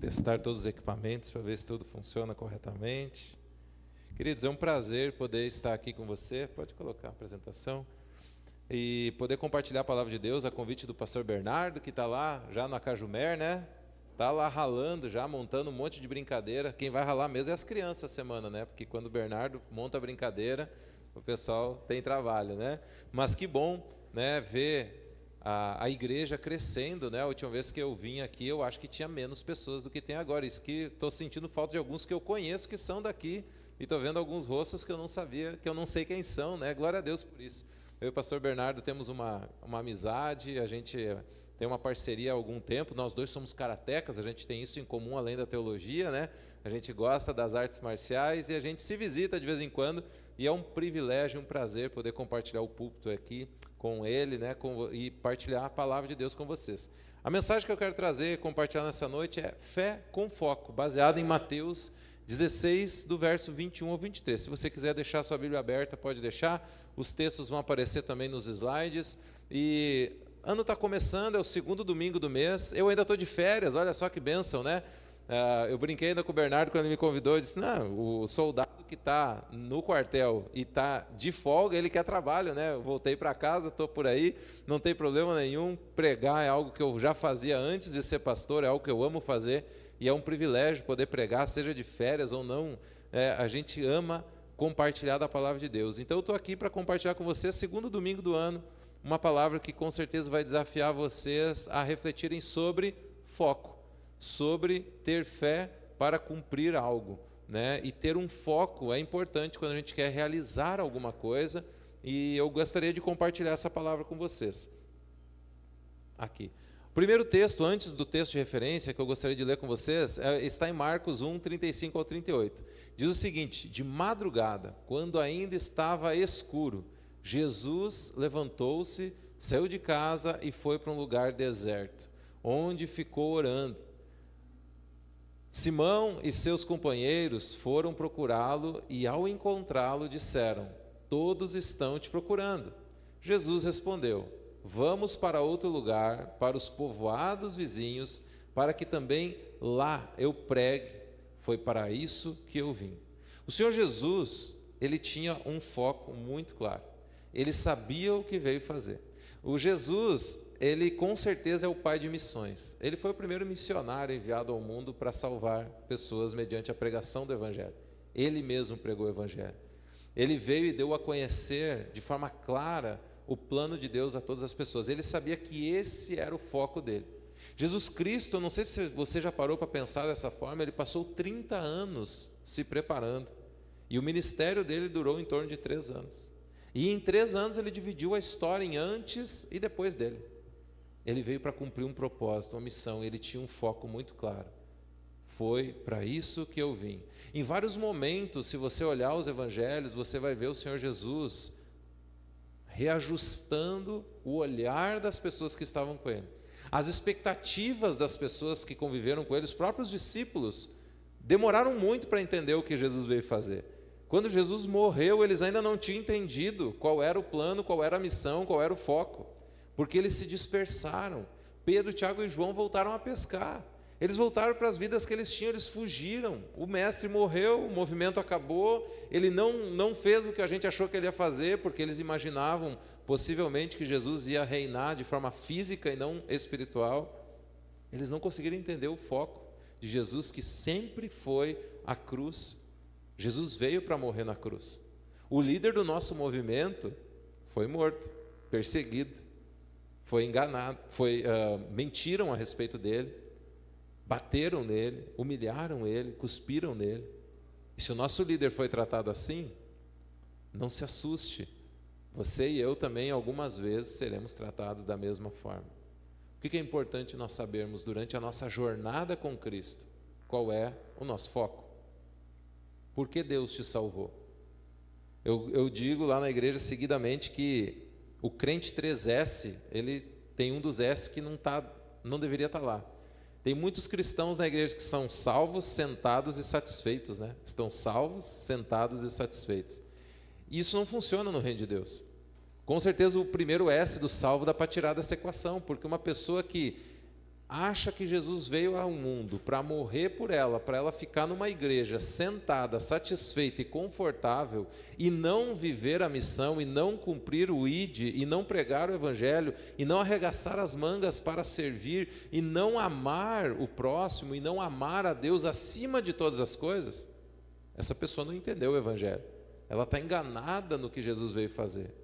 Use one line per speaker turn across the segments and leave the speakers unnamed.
testar todos os equipamentos para ver se tudo funciona corretamente. Queridos, é um prazer poder estar aqui com você. Pode colocar a apresentação. E poder compartilhar a palavra de Deus a convite do pastor Bernardo, que está lá já no Acajumer, né? Está lá ralando, já montando um monte de brincadeira. Quem vai ralar mesmo é as crianças essa semana, né? Porque quando o Bernardo monta a brincadeira, o pessoal tem trabalho, né? Mas que bom, né, ver a igreja crescendo, né? A última vez que eu vim aqui, eu acho que tinha menos pessoas do que tem agora. Isso que estou sentindo falta de alguns que eu conheço que são daqui, e estou vendo alguns rostos que eu não sabia, que eu não sei quem são, né? Glória a Deus por isso. Eu e o pastor Bernardo temos uma amizade, a gente tem uma parceria há algum tempo, nós dois somos karatecas, a gente tem isso em comum além da teologia, né? A gente gosta das artes marciais e a gente se visita de vez em quando, e é um privilégio, um prazer poder compartilhar o púlpito aqui com ele, né? E partilhar a palavra de Deus com vocês. A mensagem que eu quero trazer e compartilhar nessa noite é fé com foco, baseada em Mateus 16, do verso 21 ao 23. Se você quiser deixar sua Bíblia aberta, pode deixar. Os textos vão aparecer também nos slides. E ano está começando, é o segundo domingo do mês. Eu ainda estou de férias, olha só que bênção, né? Eu brinquei ainda com o Bernardo quando ele me convidou. Eu disse, não, o soldado que está no quartel e está de folga, ele quer trabalho, né? Eu voltei para casa, estou por aí, não tem problema nenhum. Pregar é algo que eu já fazia antes de ser pastor, é algo que eu amo fazer. E é um privilégio poder pregar, seja de férias ou não. A gente ama compartilhar da palavra de Deus. Então eu estou aqui para compartilhar com vocês, segundo domingo do ano, uma palavra que com certeza vai desafiar vocês a refletirem sobre foco, sobre ter fé para cumprir algo, né? E ter um foco é importante quando a gente quer realizar alguma coisa, e eu gostaria de compartilhar essa palavra com vocês. Aqui. O primeiro texto, antes do texto de referência, que eu gostaria de ler com vocês, está em Marcos 1, 35 ao 38. Diz o seguinte: de madrugada, quando ainda estava escuro, Jesus levantou-se, saiu de casa e foi para um lugar deserto, onde ficou orando. Simão e seus companheiros foram procurá-lo e, ao encontrá-lo, disseram: todos estão te procurando. Jesus respondeu: vamos para outro lugar, para os povoados vizinhos, para que também lá eu pregue. Foi para isso que eu vim. O Senhor Jesus, ele tinha um foco muito claro. Ele sabia o que veio fazer. O Jesus, ele com certeza é o pai de missões. Ele foi o primeiro missionário enviado ao mundo para salvar pessoas mediante a pregação do Evangelho. Ele mesmo pregou o Evangelho. Ele veio e deu a conhecer de forma clara o plano de Deus a todas as pessoas. Ele sabia que esse era o foco dele. Jesus Cristo, eu não sei se você já parou para pensar dessa forma, ele passou 30 anos se preparando, e o ministério dele durou em torno de 3 anos, e em 3 anos ele dividiu a história em antes e depois dele. Ele veio para cumprir um propósito, uma missão, ele tinha um foco muito claro. Foi para isso que eu vim. Em vários momentos, se você olhar os evangelhos, você vai ver o Senhor Jesus reajustando o olhar das pessoas que estavam com ele. As expectativas das pessoas que conviveram com ele, os próprios discípulos, demoraram muito para entender o que Jesus veio fazer. Quando Jesus morreu, eles ainda não tinham entendido qual era o plano, qual era a missão, qual era o foco, porque eles se dispersaram. Pedro, Tiago e João voltaram a pescar. Eles voltaram para as vidas que eles tinham, eles fugiram. O mestre morreu, o movimento acabou, ele não fez o que a gente achou que ele ia fazer, porque eles imaginavam possivelmente que Jesus ia reinar de forma física e não espiritual. Eles não conseguiram entender o foco de Jesus, que sempre foi a cruz. Jesus veio para morrer na cruz. O líder do nosso movimento foi morto, perseguido, foi enganado, mentiram a respeito dele, bateram nele, humilharam ele, cuspiram nele. E se o nosso líder foi tratado assim, não se assuste, você e eu também algumas vezes seremos tratados da mesma forma. O que é importante nós sabermos durante a nossa jornada com Cristo? Qual é o nosso foco? Por que Deus te salvou? Eu digo lá na igreja seguidamente que o crente 3S, ele tem um dos S que não deveria estar lá. Tem muitos cristãos na igreja que são salvos, sentados e satisfeitos, né? Estão salvos, sentados e satisfeitos. E isso não funciona no reino de Deus. Com certeza o primeiro S do salvo dá para tirar dessa equação, porque uma pessoa que acha que Jesus veio ao mundo para morrer por ela, para ela ficar numa igreja sentada, satisfeita e confortável, e não viver a missão, e não cumprir o ID, e não pregar o evangelho, e não arregaçar as mangas para servir, e não amar o próximo, e não amar a Deus acima de todas as coisas, essa pessoa não entendeu o evangelho. Ela está enganada no que Jesus veio fazer.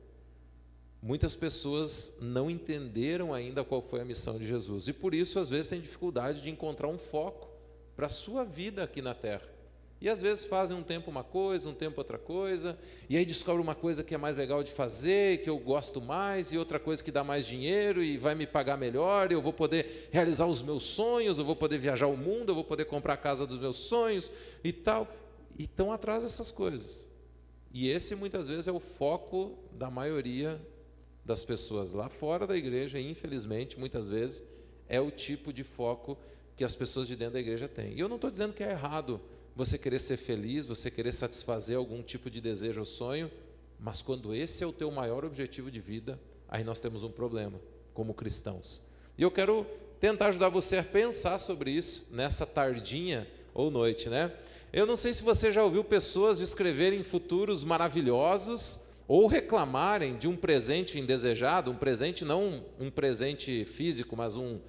Muitas pessoas não entenderam ainda qual foi a missão de Jesus, e por isso às vezes tem dificuldade de encontrar um foco para a sua vida aqui na terra. E às vezes fazem um tempo uma coisa, um tempo outra coisa, e aí descobrem uma coisa que é mais legal de fazer, que eu gosto mais, e outra coisa que dá mais dinheiro e vai me pagar melhor, e eu vou poder realizar os meus sonhos, eu vou poder viajar o mundo, eu vou poder comprar a casa dos meus sonhos e tal, e estão atrás dessas coisas. E esse muitas vezes é o foco da maioria das pessoas lá fora da igreja, e infelizmente, muitas vezes, é o tipo de foco que as pessoas de dentro da igreja têm. E eu não estou dizendo que é errado você querer ser feliz, você querer satisfazer algum tipo de desejo ou sonho, mas quando esse é o teu maior objetivo de vida, aí nós temos um problema, como cristãos. E eu quero tentar ajudar você a pensar sobre isso, nessa tardinha ou noite, né? Eu não sei se você já ouviu pessoas descreverem futuros maravilhosos, ou reclamarem de um presente indesejado, um presente não um presente físico, mas um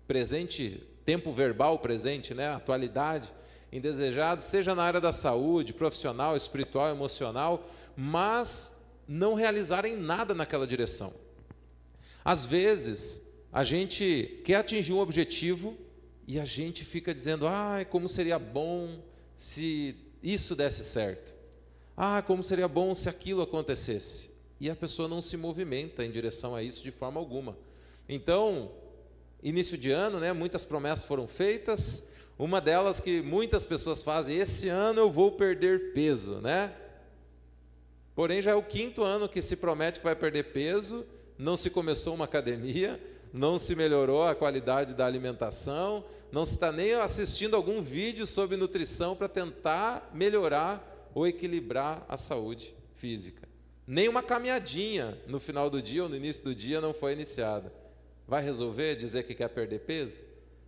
presente, tempo verbal presente, né? Atualidade, indesejado, seja na área da saúde, profissional, espiritual, emocional, mas não realizarem nada naquela direção. Às vezes, a gente quer atingir um objetivo e a gente fica dizendo, como seria bom se isso desse certo. Como seria bom se aquilo acontecesse. E a pessoa não se movimenta em direção a isso de forma alguma. Então, início de ano, né, muitas promessas foram feitas. Uma delas que muitas pessoas fazem, esse ano eu vou perder peso, né? Porém, já é o 5º ano que se promete que vai perder peso, não se começou uma academia, não se melhorou a qualidade da alimentação, não se está nem assistindo algum vídeo sobre nutrição para tentar melhorar ou equilibrar a saúde física. Nem uma caminhadinha no final do dia ou no início do dia não foi iniciada. Vai resolver dizer que quer perder peso?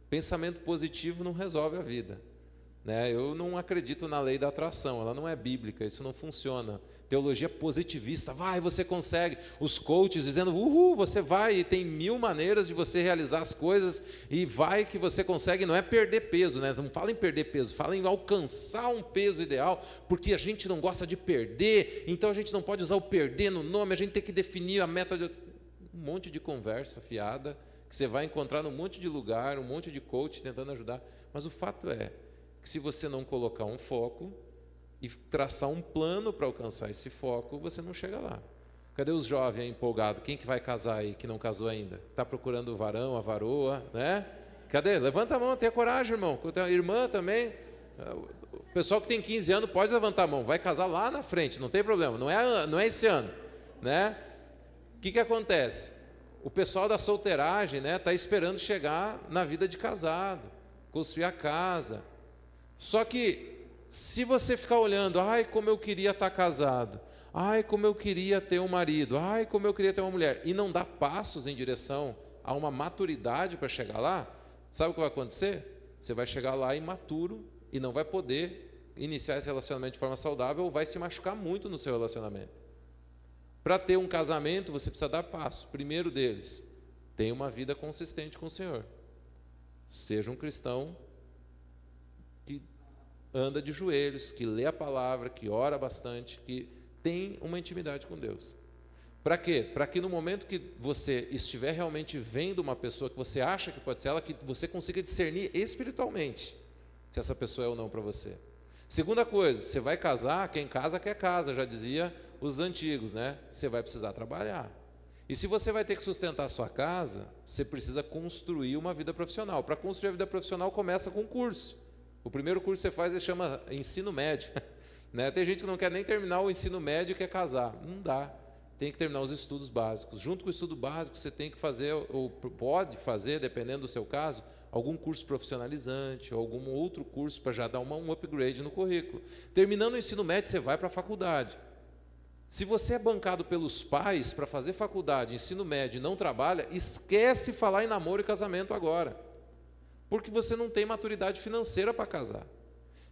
Pensamento positivo não resolve a vida, né? Eu não acredito na lei da atração, ela não é bíblica, isso não funciona. Teologia positivista, vai, você consegue. Os coaches dizendo, você vai, e tem 1000 maneiras de você realizar as coisas, e vai que você consegue, não é perder peso, né? Não fala em perder peso, fala em alcançar um peso ideal, porque a gente não gosta de perder, então a gente não pode usar o perder no nome, a gente tem que definir a meta de... Um monte de conversa fiada, que você vai encontrar num monte de lugar, um monte de coach tentando ajudar, mas o fato é que se você não colocar um foco, e traçar um plano para alcançar esse foco, você não chega lá. Cadê os jovens empolgados? Quem que vai casar aí, que não casou ainda? Está procurando o varão, a varoa, né? Cadê? Levanta a mão, tenha coragem, irmão. A irmã também. O pessoal que tem 15 anos pode levantar a mão, vai casar lá na frente, não tem problema, não é esse ano, né? O que acontece? O pessoal da solteiragem, né, está esperando chegar na vida de casado, construir a casa. Só que se você ficar olhando, como eu queria estar casado, como eu queria ter um marido, como eu queria ter uma mulher, e não dá passos em direção a uma maturidade para chegar lá, sabe o que vai acontecer? Você vai chegar lá imaturo e não vai poder iniciar esse relacionamento de forma saudável, ou vai se machucar muito no seu relacionamento. Para ter um casamento, você precisa dar passo. Primeiro deles, tenha uma vida consistente com o Senhor. Seja um cristão que anda de joelhos, que lê a palavra, que ora bastante, que tem uma intimidade com Deus. Para quê? Para que no momento que você estiver realmente vendo uma pessoa que você acha que pode ser ela, que você consiga discernir espiritualmente se essa pessoa é ou não para você. Segunda coisa, você vai casar, quem casa quer casa, já dizia os antigos, né? Você vai precisar trabalhar. E se você vai ter que sustentar a sua casa, você precisa construir uma vida profissional. Para construir a vida profissional, começa com um curso. O primeiro curso que você faz, ele chama ensino médio, né? Tem gente que não quer nem terminar o ensino médio e quer casar. Não dá. Tem que terminar os estudos básicos. Junto com o estudo básico, você tem que fazer, ou pode fazer, dependendo do seu caso, algum curso profissionalizante, ou algum outro curso para já dar um upgrade no currículo. Terminando o ensino médio, você vai para a faculdade. Se você é bancado pelos pais para fazer faculdade, ensino médio e não trabalha, esquece falar em namoro e casamento agora. Porque você não tem maturidade financeira para casar.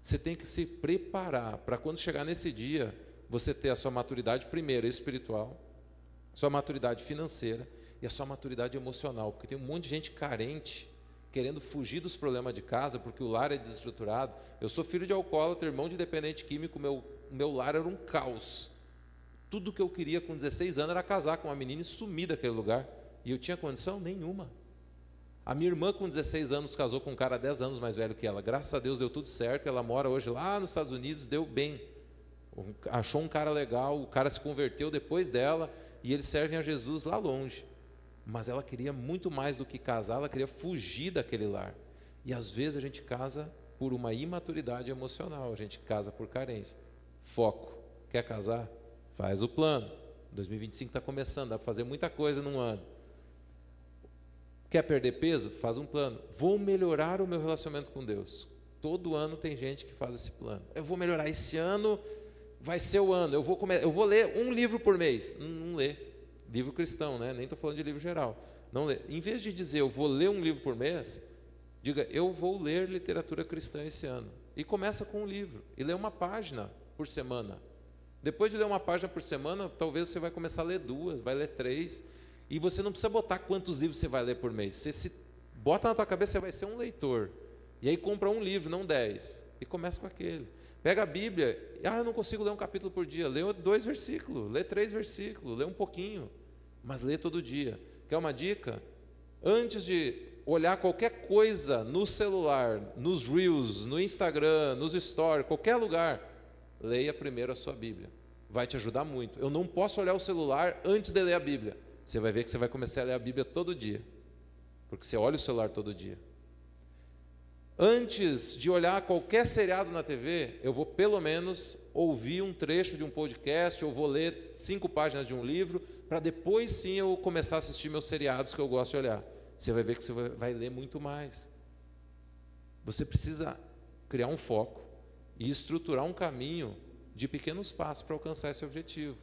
Você tem que se preparar para quando chegar nesse dia, você ter a sua maturidade primeiro espiritual, sua maturidade financeira e a sua maturidade emocional. Porque tem um monte de gente carente, querendo fugir dos problemas de casa, porque o lar é desestruturado. Eu sou filho de alcoólatra, irmão de dependente químico, meu lar era um caos. Tudo que eu queria com 16 anos era casar com uma menina e sumir daquele lugar. E eu tinha condição nenhuma. A minha irmã com 16 anos casou com um cara 10 anos mais velho que ela. Graças a Deus deu tudo certo. Ela mora hoje lá nos Estados Unidos, deu bem. Achou um cara legal, o cara se converteu depois dela e eles servem a Jesus lá longe. Mas ela queria muito mais do que casar, ela queria fugir daquele lar. E às vezes a gente casa por uma imaturidade emocional, a gente casa por carência. Foco. Quer casar? Faz o plano. 2025 está começando, dá para fazer muita coisa num ano. Quer perder peso? Faz um plano. Vou melhorar o meu relacionamento com Deus. Todo ano tem gente que faz esse plano. Eu vou melhorar esse ano, vai ser o ano. Eu vou ler um livro por mês. Não lê. Livro cristão, né? Nem estou falando de livro geral. Não lê. Em vez de dizer eu vou ler um livro por mês, diga eu vou ler literatura cristã esse ano. E começa com um livro. E lê uma página por semana. Depois de ler uma página por semana, talvez você vai começar a ler 2, vai ler 3. E você não precisa botar quantos livros você vai ler por mês. Você se bota na tua cabeça, você vai ser um leitor. E aí compra um livro, não 10. E começa com aquele. Pega a Bíblia. Eu não consigo ler um capítulo por dia. Lê 2 versículos, lê 3 versículos, lê um pouquinho. Mas lê todo dia. Quer uma dica? Antes de olhar qualquer coisa no celular, nos Reels, no Instagram, nos Stories, qualquer lugar, leia primeiro a sua Bíblia. Vai te ajudar muito. Eu não posso olhar o celular antes de ler a Bíblia. Você vai ver que você vai começar a ler a Bíblia todo dia. Porque você olha o celular todo dia. Antes de olhar qualquer seriado na TV, eu vou pelo menos ouvir um trecho de um podcast, ou vou ler 5 páginas de um livro, para depois sim eu começar a assistir meus seriados que eu gosto de olhar. Você vai ver que você vai ler muito mais. Você precisa criar um foco e estruturar um caminho de pequenos passos para alcançar esse objetivo.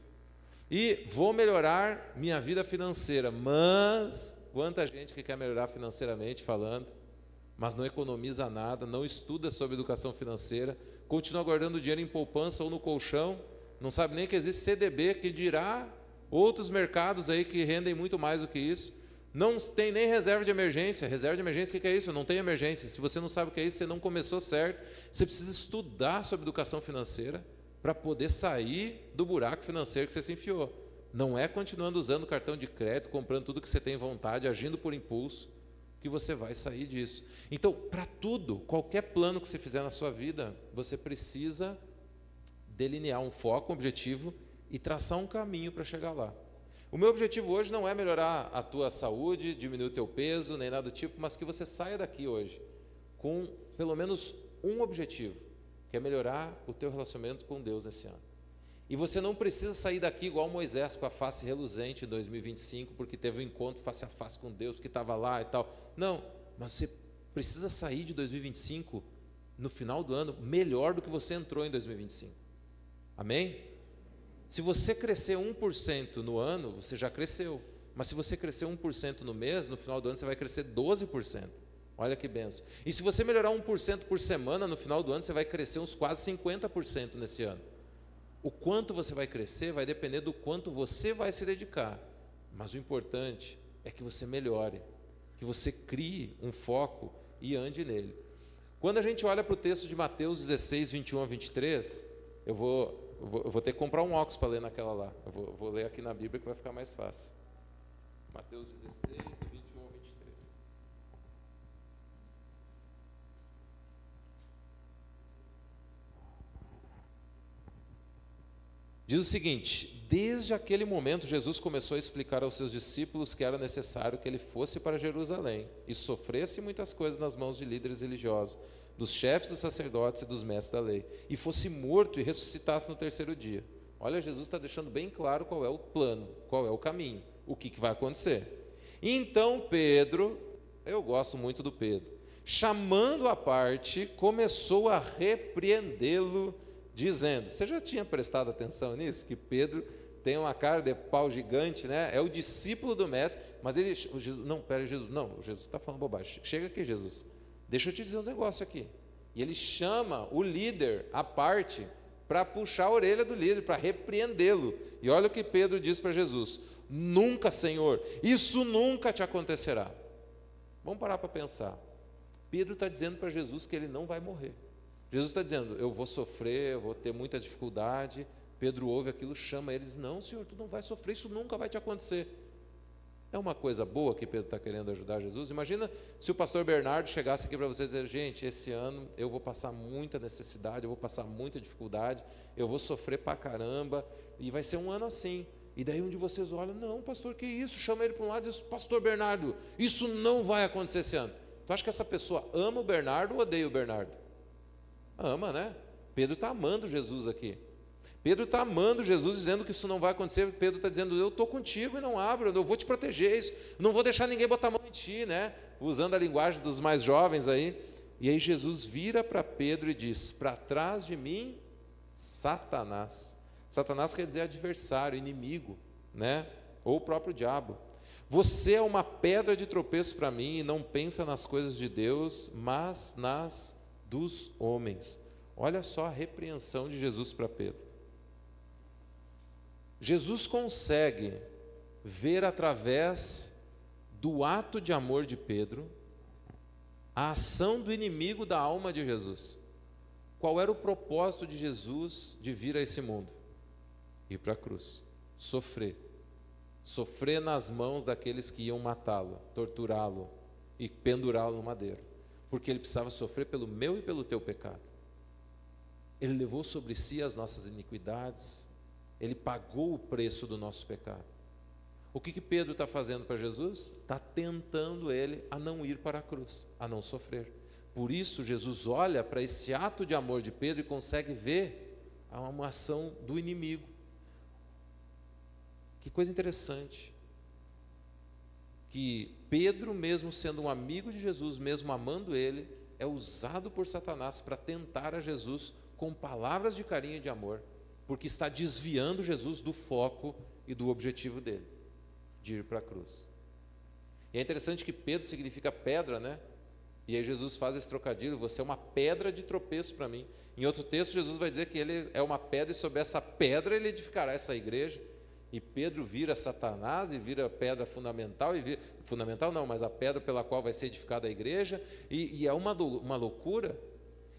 E vou melhorar minha vida financeira, mas quanta gente que quer melhorar financeiramente falando, mas não economiza nada, não estuda sobre educação financeira, continua guardando dinheiro em poupança ou no colchão, não sabe nem que existe CDB, que dirá outros mercados aí que rendem muito mais do que isso, não tem nem reserva de emergência. Reserva de emergência, o que é isso? Não tem emergência. Se você não sabe o que é isso, você não começou certo. Você precisa estudar sobre educação financeira para poder sair do buraco financeiro que você se enfiou. Não é continuando usando cartão de crédito, comprando tudo que você tem vontade, agindo por impulso, que você vai sair disso. Então, para tudo, qualquer plano que você fizer na sua vida, você precisa delinear um foco, um objetivo e traçar um caminho para chegar lá. O meu objetivo hoje não é melhorar a tua saúde, diminuir o teu peso, nem nada do tipo, mas que você saia daqui hoje com pelo menos um objetivo, que é melhorar o teu relacionamento com Deus nesse ano. E você não precisa sair daqui igual Moisés, com a face reluzente em 2025, porque teve um encontro face a face com Deus, que estava lá e tal. Não, mas você precisa sair de 2025, no final do ano, melhor do que você entrou em 2025. Amém? Se você crescer 1% no ano, você já cresceu. Mas se você crescer 1% no mês, no final do ano você vai crescer 12%. Olha que benção. E se você melhorar 1% por semana, no final do ano você vai crescer uns quase 50% nesse ano. O quanto você vai crescer vai depender do quanto você vai se dedicar. Mas o importante é que você melhore, que você crie um foco e ande nele. Quando a gente olha para o texto de Mateus 16, 21 a 23, eu vou ter que comprar um óculos para ler naquela lá. Eu vou ler aqui na Bíblia que vai ficar mais fácil. Mateus 16, do 21 ao 23. Diz o seguinte: desde aquele momento Jesus começou a explicar aos seus discípulos que era necessário que ele fosse para Jerusalém e sofresse muitas coisas nas mãos de líderes religiosos, dos chefes dos sacerdotes e dos mestres da lei, e fosse morto e ressuscitasse no terceiro dia. Olha, Jesus está deixando bem claro qual é o plano, qual é o caminho, o que vai acontecer. Então Pedro, eu gosto muito do Pedro, chamando à parte, começou a repreendê-lo, dizendo, você já tinha prestado atenção nisso? Que Pedro tem uma cara de pau gigante, né? É o discípulo do mestre, mas ele, Jesus está falando bobagem, chega aqui Jesus, deixa eu te dizer um negócio aqui. E ele chama o líder à parte para puxar a orelha do líder, para repreendê-lo. E olha o que Pedro diz para Jesus: nunca, Senhor, isso nunca te acontecerá. Vamos parar para pensar. Pedro está dizendo para Jesus que ele não vai morrer. Jesus está dizendo, eu vou sofrer, eu vou ter muita dificuldade. Pedro ouve aquilo, chama ele e diz, não, Senhor, tu não vai sofrer, isso nunca vai te acontecer. É uma coisa boa que Pedro está querendo ajudar Jesus. Imagina se o pastor Bernardo chegasse aqui para você e dizer, gente, esse ano eu vou passar muita necessidade, eu vou passar muita dificuldade, eu vou sofrer pra caramba, e vai ser um ano assim. E daí um de vocês olha, não, pastor, que isso? Chama ele para um lado e diz, pastor Bernardo, isso não vai acontecer esse ano. Tu acha que essa pessoa ama o Bernardo ou odeia o Bernardo? Ama, né? Pedro está amando Jesus aqui. Pedro está amando Jesus, dizendo que isso não vai acontecer. Pedro está dizendo, eu estou contigo e não abro, eu vou te proteger, isso, não vou deixar ninguém botar a mão em ti, né? Usando a linguagem dos mais jovens aí. E aí Jesus vira para Pedro e diz, para trás de mim, Satanás. Satanás quer dizer adversário, inimigo, né? Ou o próprio diabo. Você é uma pedra de tropeço para mim e não pensa nas coisas de Deus, mas nas dos homens. Olha só a repreensão de Jesus para Pedro. Jesus consegue ver através do ato de amor de Pedro a ação do inimigo da alma de Jesus. Qual era o propósito de Jesus de vir a esse mundo? Ir para a cruz, sofrer nas mãos daqueles que iam matá-lo, torturá-lo e pendurá-lo no madeiro, porque ele precisava sofrer pelo meu e pelo teu pecado. Ele levou sobre si as nossas iniquidades, ele pagou o preço do nosso pecado. O que Pedro está fazendo para Jesus? Está tentando ele a não ir para a cruz, a não sofrer. Por isso Jesus olha para esse ato de amor de Pedro e consegue ver uma ação do inimigo. Que coisa interessante, que Pedro, mesmo sendo um amigo de Jesus, mesmo amando ele, é usado por Satanás para tentar a Jesus com palavras de carinho e de amor, porque está desviando Jesus do foco e do objetivo dele, de ir para a cruz. E é interessante que Pedro significa pedra, né? E aí Jesus faz esse trocadilho, você é uma pedra de tropeço para mim. Em outro texto Jesus vai dizer que ele é uma pedra e sobre essa pedra ele edificará essa igreja. E Pedro vira Satanás e vira pedra fundamental, fundamental não, mas a pedra pela qual vai ser edificada a igreja, e é uma loucura.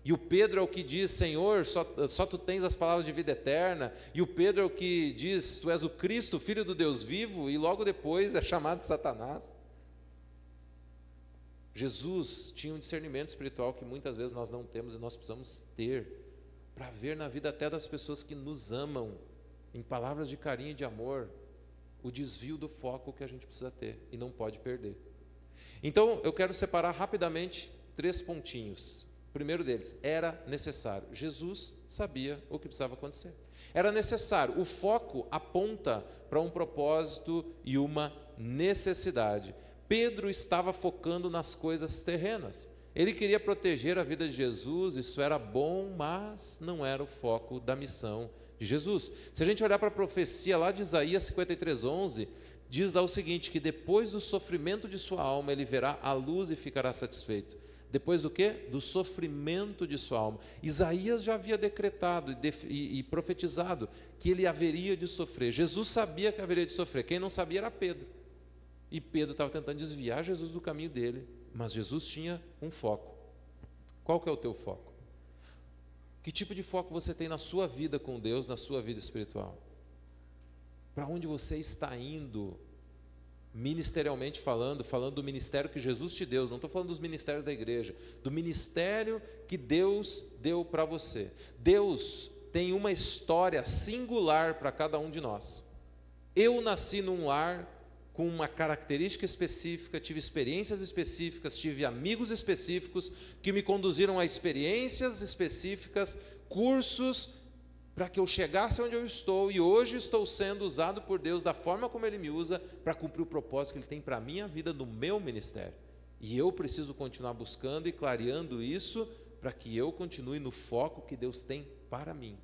E o Pedro é o que diz, Senhor, só tu tens as palavras de vida eterna, e o Pedro é o que diz, tu és o Cristo, Filho do Deus vivo, e logo depois é chamado de Satanás. Jesus tinha um discernimento espiritual que muitas vezes nós não temos e nós precisamos ter, para ver na vida até das pessoas que nos amam, em palavras de carinho e de amor, o desvio do foco que a gente precisa ter e não pode perder. Então, eu quero separar rapidamente 3 pontinhos. O primeiro deles, era necessário. Jesus sabia o que precisava acontecer. Era necessário. O foco aponta para um propósito e uma necessidade. Pedro estava focando nas coisas terrenas. Ele queria proteger a vida de Jesus, isso era bom, mas não era o foco da missão de Jesus. Se a gente olhar para a profecia lá de Isaías 53:11, diz lá o seguinte, que depois do sofrimento de sua alma, ele verá a luz e ficará satisfeito. Depois do quê? Do sofrimento de sua alma. Isaías já havia decretado e profetizado que ele haveria de sofrer. Jesus sabia que haveria de sofrer. Quem não sabia era Pedro. E Pedro estava tentando desviar Jesus do caminho dele, mas Jesus tinha um foco. Qual que é o teu foco? Que tipo de foco você tem na sua vida com Deus, na sua vida espiritual? Para onde você está indo, ministerialmente falando do ministério que Jesus te deu, não estou falando dos ministérios da igreja, do ministério que Deus deu para você. Deus tem uma história singular para cada um de nós. Eu nasci num lar com uma característica específica, tive experiências específicas, tive amigos específicos que me conduziram a experiências específicas, cursos, para que eu chegasse onde eu estou, e hoje estou sendo usado por Deus da forma como Ele me usa, para cumprir o propósito que Ele tem para a minha vida, no meu ministério. E eu preciso continuar buscando e clareando isso, para que eu continue no foco que Deus tem para mim.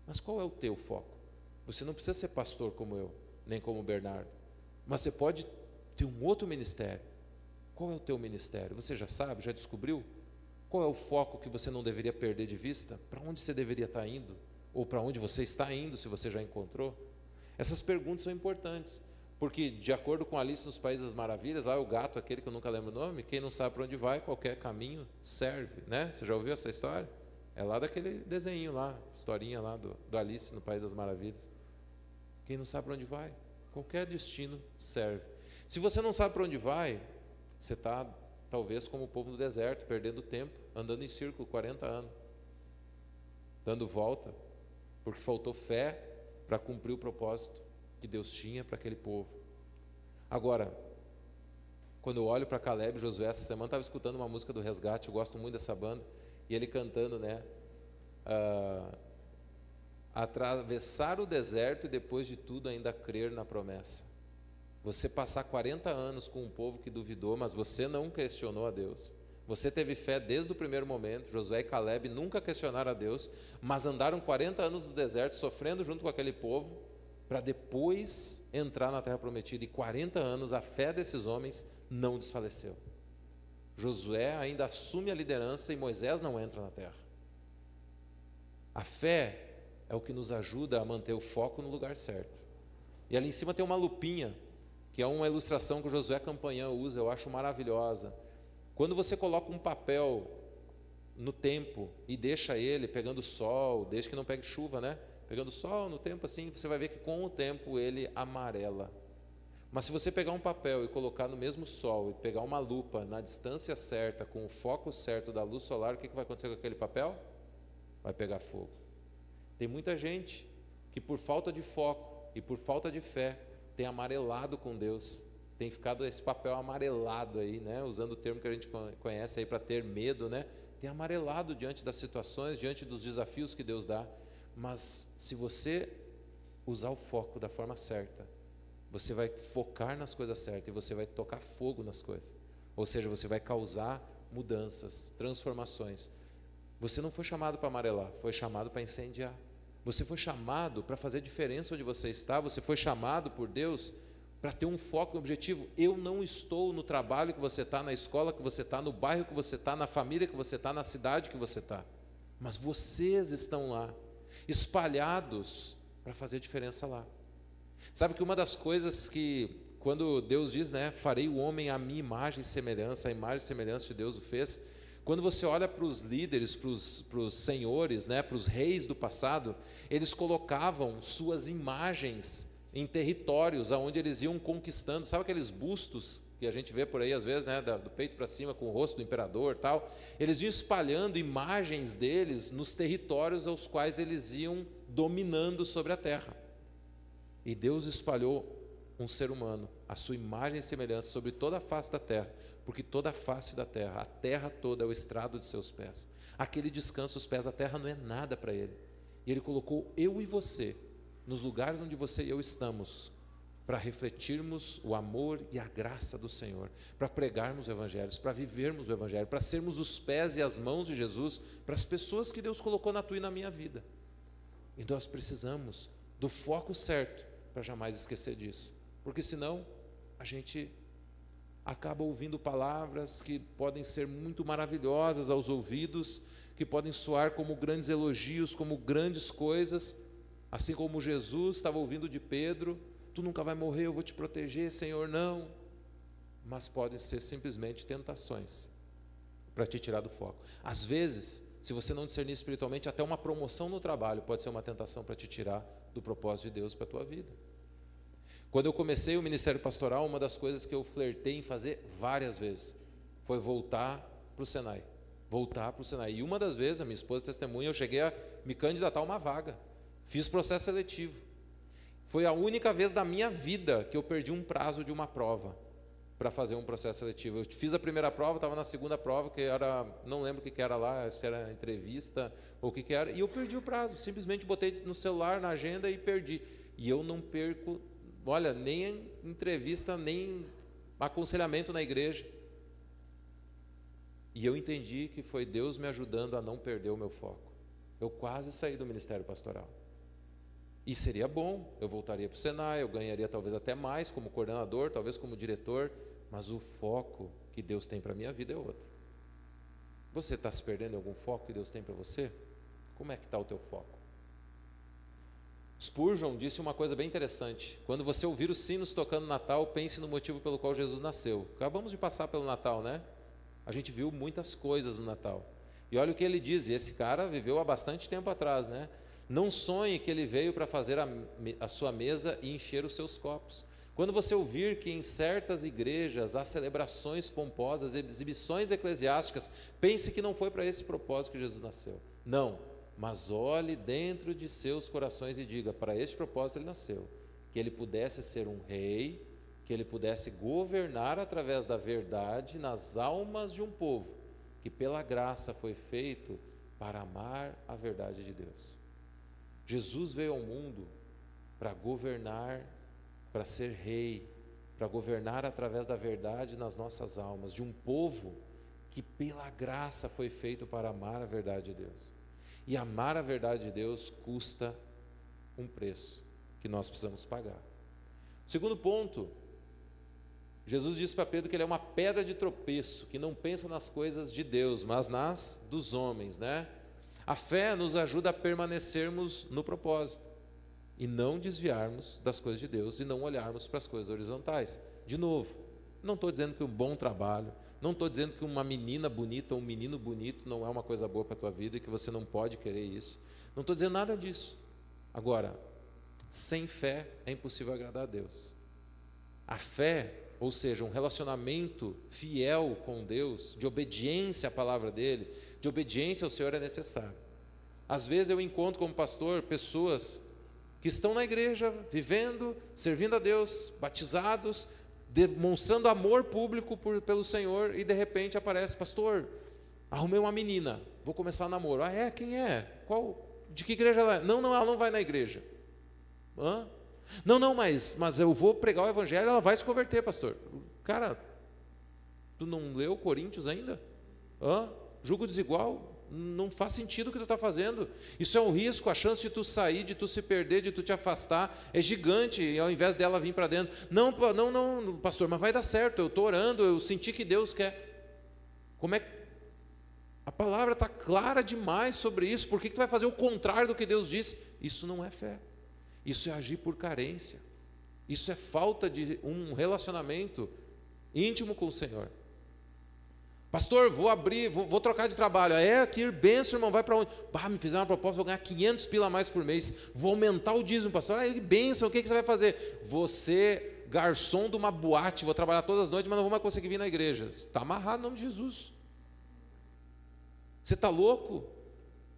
Mas qual é o teu foco? Você não precisa ser pastor como eu, nem como o Bernardo. Mas você pode ter um outro ministério. Qual é o teu ministério? Você já sabe? Já descobriu? Qual é o foco que você não deveria perder de vista? Para onde você deveria estar indo? Ou para onde você está indo, se você já encontrou? Essas perguntas são importantes, porque de acordo com Alice nos Países das Maravilhas, lá é o gato, aquele que eu nunca lembro o nome, quem não sabe para onde vai, qualquer caminho serve, né? Você já ouviu essa história? É lá daquele desenho lá, historinha lá do Alice no País das Maravilhas. Quem não sabe para onde vai, qualquer destino serve. Se você não sabe para onde vai, você está talvez como o povo do deserto, perdendo tempo, andando em círculo 40 anos, dando volta, porque faltou fé para cumprir o propósito que Deus tinha para aquele povo. Agora, quando eu olho para Caleb e Josué, essa semana estava escutando uma música do Resgate, eu gosto muito dessa banda, e ele cantando, né? Atravessar o deserto e depois de tudo ainda crer na promessa. Você passar 40 anos com um povo que duvidou, mas você não questionou a Deus. Você teve fé desde o primeiro momento. Josué e Caleb nunca questionaram a Deus, mas andaram 40 anos no deserto, sofrendo junto com aquele povo, para depois entrar na terra prometida. E 40 anos a fé desses homens não desfaleceu. Josué ainda assume a liderança e Moisés não entra na terra. A fé é o que nos ajuda a manter o foco no lugar certo. E ali em cima tem uma lupinha, que é uma ilustração que o Josué Campanhã usa, eu acho maravilhosa. Quando você coloca um papel no tempo e deixa ele pegando sol, desde que não pegue chuva, né? Pegando sol no tempo assim, você vai ver que com o tempo ele amarela. Mas se você pegar um papel e colocar no mesmo sol e pegar uma lupa na distância certa, com o foco certo da luz solar, o que vai acontecer com aquele papel? Vai pegar fogo. Tem muita gente que por falta de foco e por falta de fé tem amarelado com Deus, tem ficado esse papel amarelado aí, né? Usando o termo que a gente conhece aí para ter medo, né? Tem amarelado diante das situações, diante dos desafios que Deus dá. Mas se você usar o foco da forma certa, você vai focar nas coisas certas e você vai tocar fogo nas coisas. Ou seja, você vai causar mudanças, transformações. Você não foi chamado para amarelar, foi chamado para incendiar. Você foi chamado para fazer diferença onde você está. Você foi chamado por Deus para ter um foco e um objetivo. Eu não estou no trabalho que você está, na escola que você está, no bairro que você está, na família que você está, na cidade que você está. Mas vocês estão lá, espalhados para fazer diferença lá. Sabe que uma das coisas que, quando Deus diz, né, farei o homem à minha imagem e semelhança, a imagem e semelhança de Deus o fez. Quando você olha para os líderes, para os senhores, né, para os reis do passado, eles colocavam suas imagens em territórios aonde eles iam conquistando. Sabe aqueles bustos que a gente vê por aí às vezes, né, do peito para cima com o rosto do imperador e tal? Eles iam espalhando imagens deles nos territórios aos quais eles iam dominando sobre a terra. E Deus espalhou um ser humano, a sua imagem e semelhança sobre toda a face da terra, porque toda a face da terra, a terra toda é o estrado de seus pés. Aquele descansa os pés, a terra não é nada para ele. E ele colocou eu e você nos lugares onde você e eu estamos, para refletirmos o amor e a graça do Senhor, para pregarmos o Evangelho, para vivermos o Evangelho, para sermos os pés e as mãos de Jesus para as pessoas que Deus colocou na tua e na minha vida. E nós precisamos do foco certo para jamais esquecer disso, porque senão a gente acaba ouvindo palavras que podem ser muito maravilhosas aos ouvidos, que podem soar como grandes elogios, como grandes coisas, assim como Jesus estava ouvindo de Pedro: tu nunca vai morrer, eu vou te proteger, Senhor, não. Mas podem ser simplesmente tentações para te tirar do foco. Às vezes, se você não discernir espiritualmente, até uma promoção no trabalho pode ser uma tentação para te tirar do propósito de Deus para a tua vida. Quando eu comecei o ministério pastoral, uma das coisas que eu flertei em fazer várias vezes foi voltar para o Senai. Voltar para o Senai. E uma das vezes, a minha esposa testemunha, eu cheguei a me candidatar a uma vaga. Fiz processo seletivo. Foi a única vez da minha vida que eu perdi um prazo de uma prova para fazer um processo seletivo. Eu fiz a primeira prova, estava na segunda prova, que era, não lembro o que era lá, se era entrevista ou o que era, e eu perdi o prazo. Simplesmente botei no celular, na agenda e perdi. E eu não perco, olha, nem entrevista, nem aconselhamento na igreja. E eu entendi que foi Deus me ajudando a não perder o meu foco. Eu quase saí do ministério pastoral. E seria bom, eu voltaria para o Senai, eu ganharia talvez até mais como coordenador, talvez como diretor, mas o foco que Deus tem para a minha vida é outro. Você está se perdendo em algum foco que Deus tem para você? Como é que está o teu foco? Spurgeon disse uma coisa bem interessante: quando você ouvir os sinos tocando no Natal, pense no motivo pelo qual Jesus nasceu. Acabamos de passar pelo Natal, né? A gente viu muitas coisas no Natal. E olha o que ele diz, e esse cara viveu há bastante tempo atrás, né? Não sonhe que ele veio para fazer a sua mesa e encher os seus copos. Quando você ouvir que em certas igrejas há celebrações pomposas, exibições eclesiásticas, pense que não foi para esse propósito que Jesus nasceu. Não, mas olhe dentro de seus corações e diga: para este propósito ele nasceu, que ele pudesse ser um rei, que ele pudesse governar através da verdade nas almas de um povo, que pela graça foi feito para amar a verdade de Deus. Jesus veio ao mundo para governar, para ser rei, para governar através da verdade nas nossas almas, de um povo que pela graça foi feito para amar a verdade de Deus. E amar a verdade de Deus custa um preço que nós precisamos pagar. Segundo ponto, Jesus disse para Pedro que ele é uma pedra de tropeço, que não pensa nas coisas de Deus, mas nas dos homens, né? A fé nos ajuda a permanecermos no propósito e não desviarmos das coisas de Deus e não olharmos para as coisas horizontais. De novo, não estou dizendo que um bom trabalho, não estou dizendo que uma menina bonita ou um menino bonito não é uma coisa boa para a tua vida e que você não pode querer isso. Não estou dizendo nada disso. Agora, sem fé é impossível agradar a Deus. A fé, ou seja, um relacionamento fiel com Deus, de obediência à palavra dEle, de obediência ao Senhor, é necessário. Às vezes eu encontro como pastor pessoas que estão na igreja, vivendo, servindo a Deus, batizados, demonstrando amor público pelo Senhor, e de repente aparece: pastor, arrumei uma menina, vou começar um namoro. Ah, é? Quem é? Qual? De que igreja ela é? Não, ela não vai na igreja. Hã? Não, mas eu vou pregar o evangelho e ela vai se converter, pastor. Cara, tu não leu Coríntios ainda? Julgo desigual? Não faz sentido o que tu está fazendo. Isso é um risco, a chance de tu sair, de tu se perder, de tu te afastar é gigante, e ao invés dela vir para dentro. Não, pastor, mas vai dar certo, eu estou orando, eu senti que Deus quer. Como é que a palavra está clara demais sobre isso? Por que tu vai fazer o contrário do que Deus disse? Isso não é fé, isso é agir por carência, isso é falta de um relacionamento íntimo com o Senhor. Pastor, vou trocar de trabalho. Que benção, irmão, vai para onde? Me fizeram uma proposta, vou ganhar 500 pila a mais por mês, vou aumentar o dízimo, pastor. Que benção, o que você vai fazer? Você, garçom de uma boate, vou trabalhar todas as noites, mas não vou mais conseguir vir na igreja. Você está amarrado no nome de Jesus. Você está louco?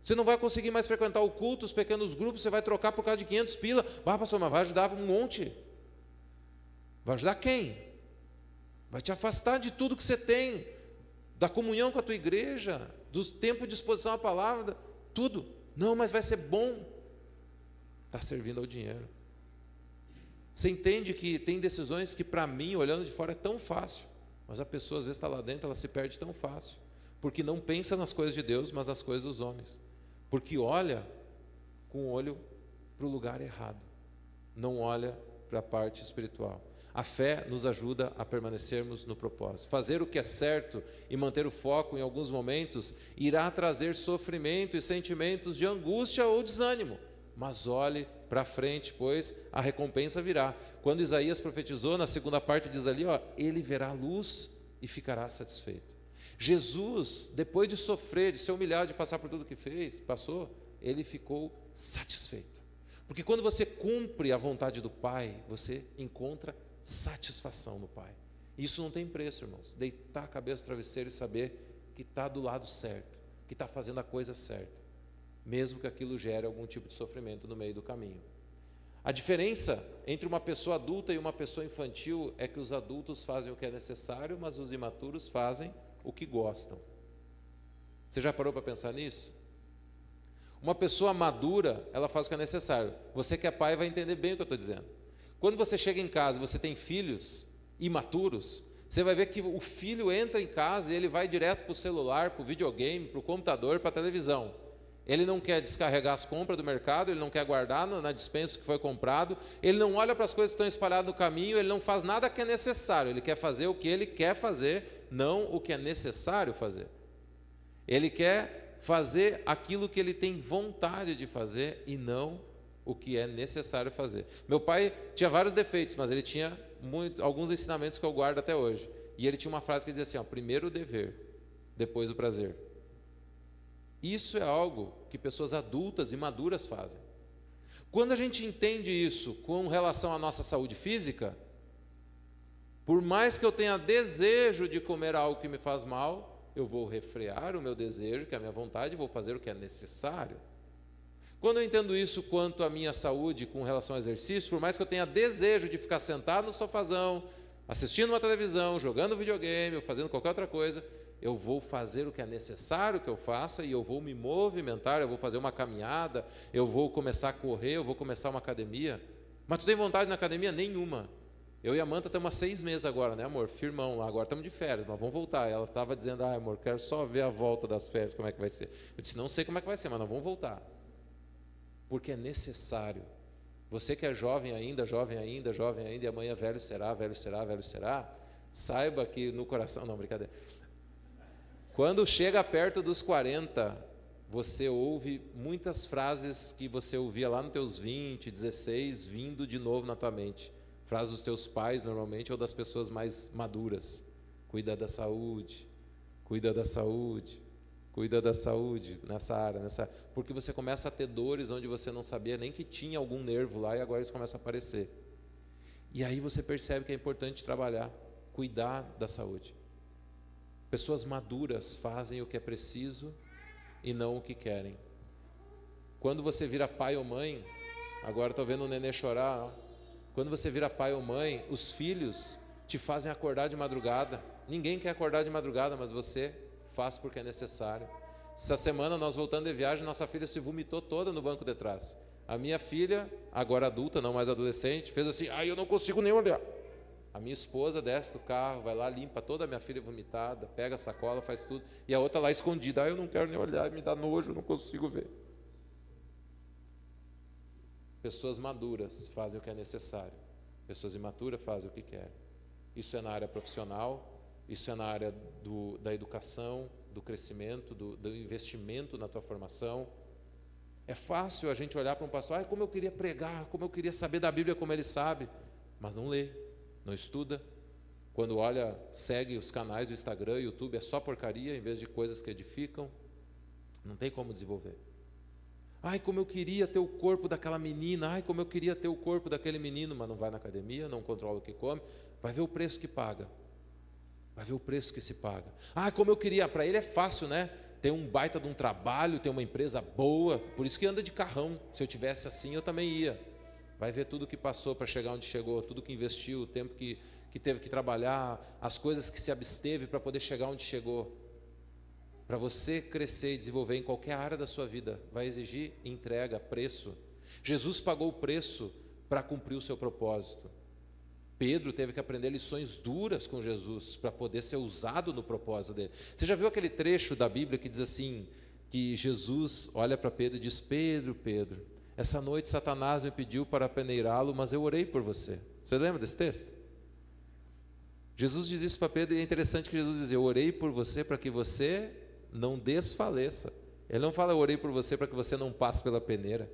Você não vai conseguir mais frequentar o culto, os pequenos grupos, você vai trocar por causa de 500 pila. Pastor, mas vai ajudar um monte. Vai ajudar quem? Vai te afastar de tudo que você tem, da comunhão com a tua igreja, do tempo de exposição à palavra, tudo. Não, mas vai ser bom. Está servindo ao dinheiro. Você entende que tem decisões que para mim, olhando de fora, é tão fácil, mas a pessoa às vezes está lá dentro, ela se perde tão fácil, porque não pensa nas coisas de Deus, mas nas coisas dos homens, porque olha com o olho para o lugar errado, não olha para a parte espiritual. A fé nos ajuda a permanecermos no propósito. Fazer o que é certo e manter o foco em alguns momentos irá trazer sofrimento e sentimentos de angústia ou desânimo. Mas olhe para frente, pois a recompensa virá. Quando Isaías profetizou, na segunda parte diz ali, ele verá a luz e ficará satisfeito. Jesus, depois de sofrer, de ser humilhado, de passar por tudo que passou, ele ficou satisfeito. Porque quando você cumpre a vontade do Pai, você encontra satisfação no Pai. Isso não tem preço, irmãos. Deitar a cabeça no travesseiro e saber que está do lado certo, que está fazendo a coisa certa, mesmo que aquilo gere algum tipo de sofrimento no meio do caminho. A diferença entre uma pessoa adulta e uma pessoa infantil é que os adultos fazem o que é necessário, mas os imaturos fazem o que gostam. Você já parou para pensar nisso? Uma pessoa madura, ela faz o que é necessário. Você que é pai vai entender bem o que eu estou dizendo. Quando você chega em casa e você tem filhos imaturos, você vai ver que o filho entra em casa e ele vai direto para o celular, para o videogame, para o computador, para a televisão. Ele não quer descarregar as compras do mercado, ele não quer guardar na despensa que foi comprado, ele não olha para as coisas que estão espalhadas no caminho, ele não faz nada que é necessário, ele quer fazer o que ele quer fazer, não o que é necessário fazer. Ele quer fazer aquilo que ele tem vontade de fazer e não o que é necessário fazer. Meu pai tinha vários defeitos, mas ele tinha alguns ensinamentos que eu guardo até hoje. E ele tinha uma frase que dizia assim, ó, primeiro o dever, depois o prazer. Isso é algo que pessoas adultas e maduras fazem. Quando a gente entende isso com relação à nossa saúde física, por mais que eu tenha desejo de comer algo que me faz mal, eu vou refrear o meu desejo, que é a minha vontade, e vou fazer o que é necessário. Quando eu entendo isso quanto à minha saúde com relação ao exercício, por mais que eu tenha desejo de ficar sentado no sofazão, assistindo uma televisão, jogando videogame, ou fazendo qualquer outra coisa, eu vou fazer o que é necessário que eu faça e eu vou me movimentar, eu vou fazer uma caminhada, eu vou começar a correr, eu vou começar uma academia. Mas tu tem vontade na academia? Nenhuma. Eu e a Manta estamos há 6 meses agora, né, amor? Firmão lá, agora estamos de férias, mas vamos voltar. Ela estava dizendo, amor, quero só ver a volta das férias, como é que vai ser. Eu disse, não sei como é que vai ser, mas nós vamos voltar. Porque é necessário. Você que é jovem ainda, e amanhã velho será, saiba que no coração, não, brincadeira. Quando chega perto dos 40, você ouve muitas frases que você ouvia lá nos teus 20, 16, vindo de novo na tua mente. Frases dos teus pais, normalmente, ou das pessoas mais maduras. Cuida da saúde, cuida da saúde, cuida da saúde nessa área, porque você começa a ter dores onde você não sabia nem que tinha algum nervo lá e agora eles começam a aparecer. E aí você percebe que é importante trabalhar, cuidar da saúde. Pessoas maduras fazem o que é preciso e não o que querem. Quando você vira pai ou mãe, agora estou vendo o nenê chorar, ó. Quando você vira pai ou mãe, os filhos te fazem acordar de madrugada. Ninguém quer acordar de madrugada, mas você faz porque é necessário. Essa semana, nós voltando de viagem, nossa filha se vomitou toda no banco de trás. A minha filha, agora adulta, não mais adolescente, fez assim, eu não consigo nem olhar. A minha esposa desce do carro, vai lá, limpa toda a minha filha vomitada, pega a sacola, faz tudo, e a outra lá escondida, eu não quero nem olhar, me dá nojo, eu não consigo ver. Pessoas maduras fazem o que é necessário, pessoas imaturas fazem o que querem. Isso é na área profissional, isso é na área da educação, do crescimento, do investimento na tua formação. É fácil a gente olhar para um pastor, como eu queria pregar, como eu queria saber da Bíblia como ele sabe, mas não lê, não estuda. Quando olha, segue os canais do Instagram, YouTube, é só porcaria em vez de coisas que edificam. Não tem como desenvolver. Como eu queria ter o corpo daquela menina, como eu queria ter o corpo daquele menino, mas não vai na academia, não controla o que come, vai ver o preço que paga. Vai ver o preço que se paga. Como eu queria, para ele é fácil, né? Ter um baita de um trabalho, ter uma empresa boa, por isso que anda de carrão. Se eu tivesse assim, eu também ia. Vai ver tudo que passou para chegar onde chegou, tudo que investiu, o tempo que teve que trabalhar, as coisas que se absteve para poder chegar onde chegou. Para você crescer e desenvolver em qualquer área da sua vida, vai exigir entrega, preço. Jesus pagou o preço para cumprir o seu propósito. Pedro teve que aprender lições duras com Jesus para poder ser usado no propósito dele. Você já viu aquele trecho da Bíblia que diz assim, que Jesus olha para Pedro e diz, Pedro, essa noite Satanás me pediu para peneirá-lo, mas eu orei por você. Você lembra desse texto? Jesus diz isso para Pedro e é interessante que Jesus diz, eu orei por você para que você não desfaleça. Ele não fala, eu orei por você para que você não passe pela peneira.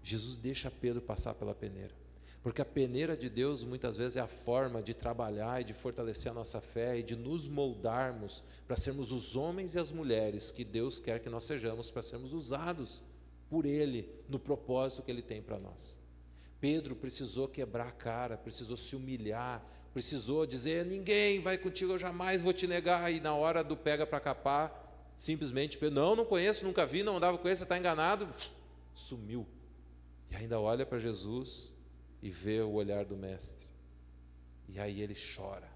Jesus deixa Pedro passar pela peneira. Porque a peneira de Deus muitas vezes é a forma de trabalhar e de fortalecer a nossa fé e de nos moldarmos para sermos os homens e as mulheres que Deus quer que nós sejamos, para sermos usados por Ele no propósito que Ele tem para nós. Pedro precisou quebrar a cara, precisou se humilhar, precisou dizer, ninguém vai contigo, eu jamais vou te negar, e na hora do pega para capar, simplesmente Pedro, não conheço, nunca vi, não andava com ele, você está enganado, sumiu. E ainda olha para Jesus e vê o olhar do mestre, e aí ele chora,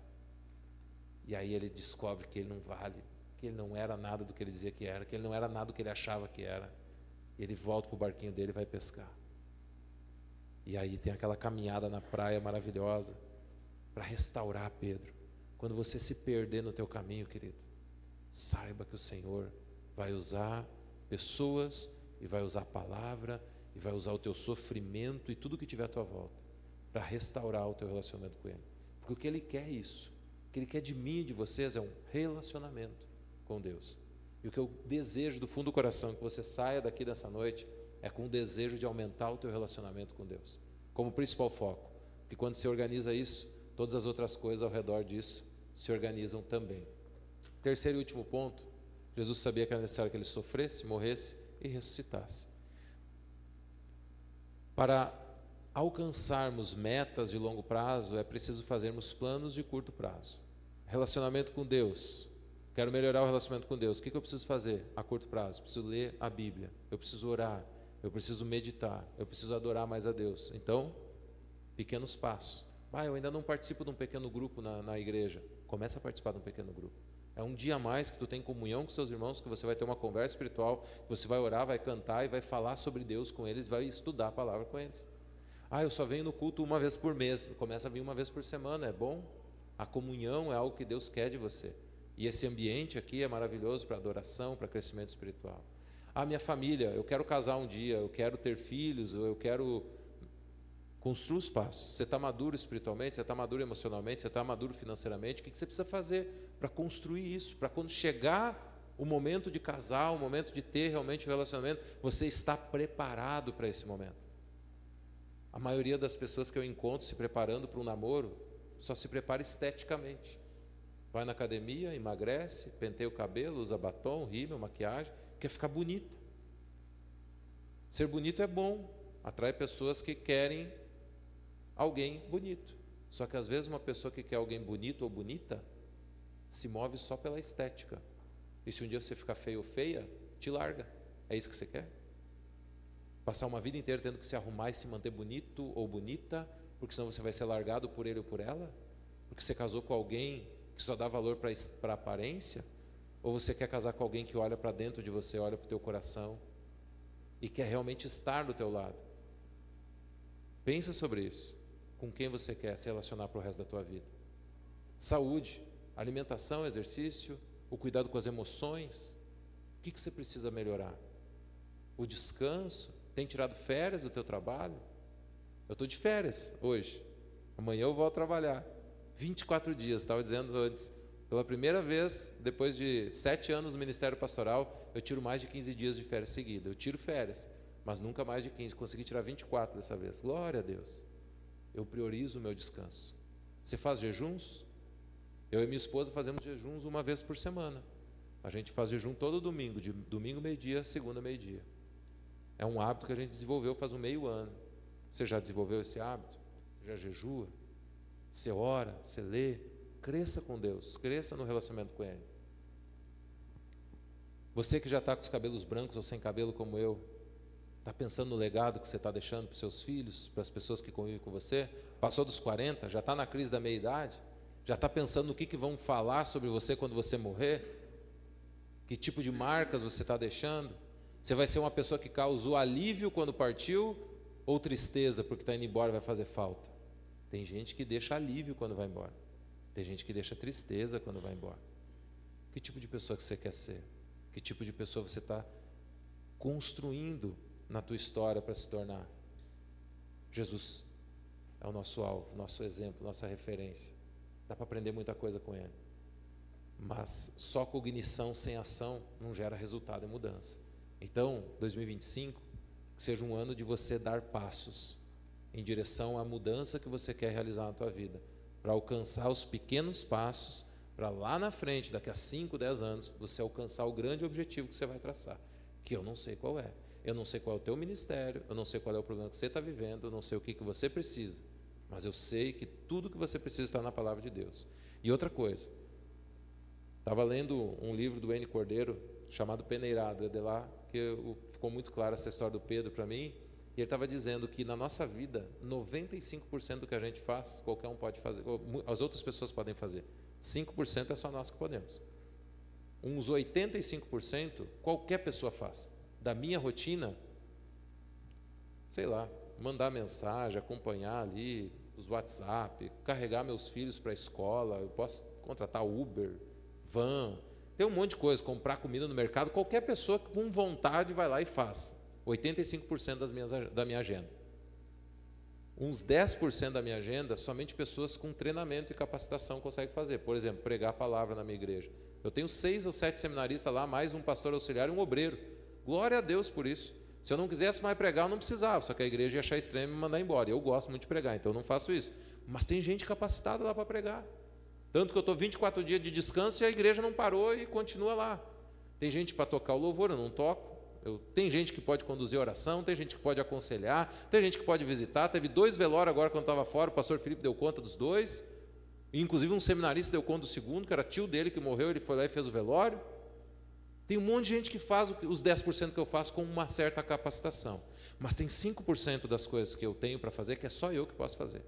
e aí ele descobre que ele não vale, que ele não era nada do que ele dizia que era, que ele não era nada do que ele achava que era. E ele volta para o barquinho dele e vai pescar. E aí tem aquela caminhada na praia maravilhosa para restaurar Pedro. Quando você se perder no teu caminho, querido, saiba que o Senhor vai usar pessoas e vai usar a palavra e vai usar o teu sofrimento e tudo que tiver à tua volta para restaurar o teu relacionamento com Ele. Porque o que Ele quer é isso. O que Ele quer de mim e de vocês é um relacionamento com Deus. E o que eu desejo do fundo do coração, que você saia daqui dessa noite, é com o desejo de aumentar o teu relacionamento com Deus, como principal foco. Porque quando você organiza isso, todas as outras coisas ao redor disso se organizam também. Terceiro e último ponto, Jesus sabia que era necessário que ele sofresse, morresse e ressuscitasse. Para alcançarmos metas de longo prazo, é preciso fazermos planos de curto prazo. Relacionamento com Deus. Quero melhorar o relacionamento com Deus. O que eu preciso fazer a curto prazo? Preciso ler a Bíblia, eu preciso orar, eu preciso meditar, eu preciso adorar mais a Deus. Então, pequenos passos. Eu ainda não participo de um pequeno grupo na igreja. Começa a participar de um pequeno grupo. É um dia a mais que tu tem comunhão com seus irmãos, que você vai ter uma conversa espiritual, que você vai orar, vai cantar e vai falar sobre Deus com eles, vai estudar a palavra com eles. Eu só venho no culto uma vez por mês. Começa a vir uma vez por semana, é bom? A comunhão é algo que Deus quer de você. E esse ambiente aqui é maravilhoso para adoração, para crescimento espiritual. Minha família, eu quero casar um dia, eu quero ter filhos, eu quero... Construa os passos. Você está maduro espiritualmente, você está maduro emocionalmente, você está maduro financeiramente. O que você precisa fazer para construir isso? Para quando chegar o momento de casar, o momento de ter realmente o relacionamento, você está preparado para esse momento. A maioria das pessoas que eu encontro se preparando para um namoro, só se prepara esteticamente. Vai na academia, emagrece, penteia o cabelo, usa batom, rímel, maquiagem, quer ficar bonita. Ser bonito é bom, atrai pessoas que querem alguém bonito. Só que às vezes uma pessoa que quer alguém bonito ou bonita se move só pela estética. E se um dia você ficar feio ou feia, te larga. É isso que você quer? Passar uma vida inteira tendo que se arrumar e se manter bonito ou bonita, porque senão você vai ser largado por ele ou por ela? Porque você casou com alguém que só dá valor para a aparência? Ou você quer casar com alguém que olha para dentro de você, olha para o teu coração e quer realmente estar do teu lado? Pensa sobre isso. Com quem você quer se relacionar para o resto da tua vida? Saúde, alimentação, exercício, o cuidado com as emoções. O que você precisa melhorar? O descanso? Tem tirado férias do teu trabalho? Eu estou de férias hoje. Amanhã eu volto a trabalhar. 24 dias, estava dizendo antes. Pela primeira vez, depois de 7 anos no Ministério Pastoral, eu tiro mais de 15 dias de férias seguidas. Eu tiro férias, mas nunca mais de 15. Consegui tirar 24 dessa vez. Glória a Deus. Eu priorizo o meu descanso. Você faz jejuns? Eu e minha esposa fazemos jejuns uma vez por semana. A gente faz jejum todo domingo, de domingo meio-dia, segunda meio-dia. É um hábito que a gente desenvolveu faz meio ano. Você já desenvolveu esse hábito? Já jejua? Você ora? Você lê? Cresça com Deus, cresça no relacionamento com Ele. Você que já está com os cabelos brancos ou sem cabelo como eu, está pensando no legado que você está deixando para os seus filhos, para as pessoas que convivem com você? Passou dos 40, já está na crise da meia-idade? Já está pensando no que vão falar sobre você quando você morrer? Que tipo de marcas você está deixando? Você vai ser uma pessoa que causou alívio quando partiu ou tristeza porque está indo embora e vai fazer falta? Tem gente que deixa alívio quando vai embora. Tem gente que deixa tristeza quando vai embora. Que tipo de pessoa que você quer ser? Que tipo de pessoa você está construindo na tua história para se tornar? Jesus é o nosso alvo, nosso exemplo, nossa referência. Dá para aprender muita coisa com Ele. Mas só cognição sem ação não gera resultado e mudança. Então, 2025, que seja um ano de você dar passos em direção à mudança que você quer realizar na tua vida, para alcançar os pequenos passos, para lá na frente, daqui a 5, 10 anos, você alcançar o grande objetivo que você vai traçar, que eu não sei qual é. Eu não sei qual é o teu ministério, eu não sei qual é o problema que você está vivendo, eu não sei o que você precisa, mas eu sei que tudo que você precisa está na palavra de Deus. E outra coisa, estava lendo um livro do N. Cordeiro, chamado Peneirado, é de lá que ficou muito clara essa história do Pedro para mim, e ele estava dizendo que na nossa vida, 95% do que a gente faz, qualquer um pode fazer, as outras pessoas podem fazer, 5% é só nós que podemos. Uns 85% qualquer pessoa faz. Da minha rotina, sei lá, mandar mensagem, acompanhar ali os WhatsApp, carregar meus filhos para a escola, eu posso contratar Uber, van, tem um monte de coisa, comprar comida no mercado, qualquer pessoa com vontade vai lá e faz. 85% da minha agenda. Uns 10% da minha agenda, somente pessoas com treinamento e capacitação conseguem fazer. Por exemplo, pregar a palavra na minha igreja. Eu tenho 6 ou 7 seminaristas lá, mais um pastor auxiliar e um obreiro. Glória a Deus por isso. Se eu não quisesse mais pregar, eu não precisava, só que a igreja ia achar estranho e me mandar embora. Eu gosto muito de pregar, então eu não faço isso. Mas tem gente capacitada lá para pregar. Tanto que eu estou 24 dias de descanso e a igreja não parou e continua lá. Tem gente para tocar o louvor, eu não toco. Tem gente que pode conduzir a oração, tem gente que pode aconselhar, tem gente que pode visitar. Teve 2 velórios agora quando eu estava fora, o pastor Felipe deu conta dos 2. E, inclusive um seminarista deu conta do segundo, que era tio dele que morreu, ele foi lá e fez o velório. Tem um monte de gente que faz os 10% que eu faço com uma certa capacitação. Mas tem 5% das coisas que eu tenho para fazer que é só eu que posso fazer.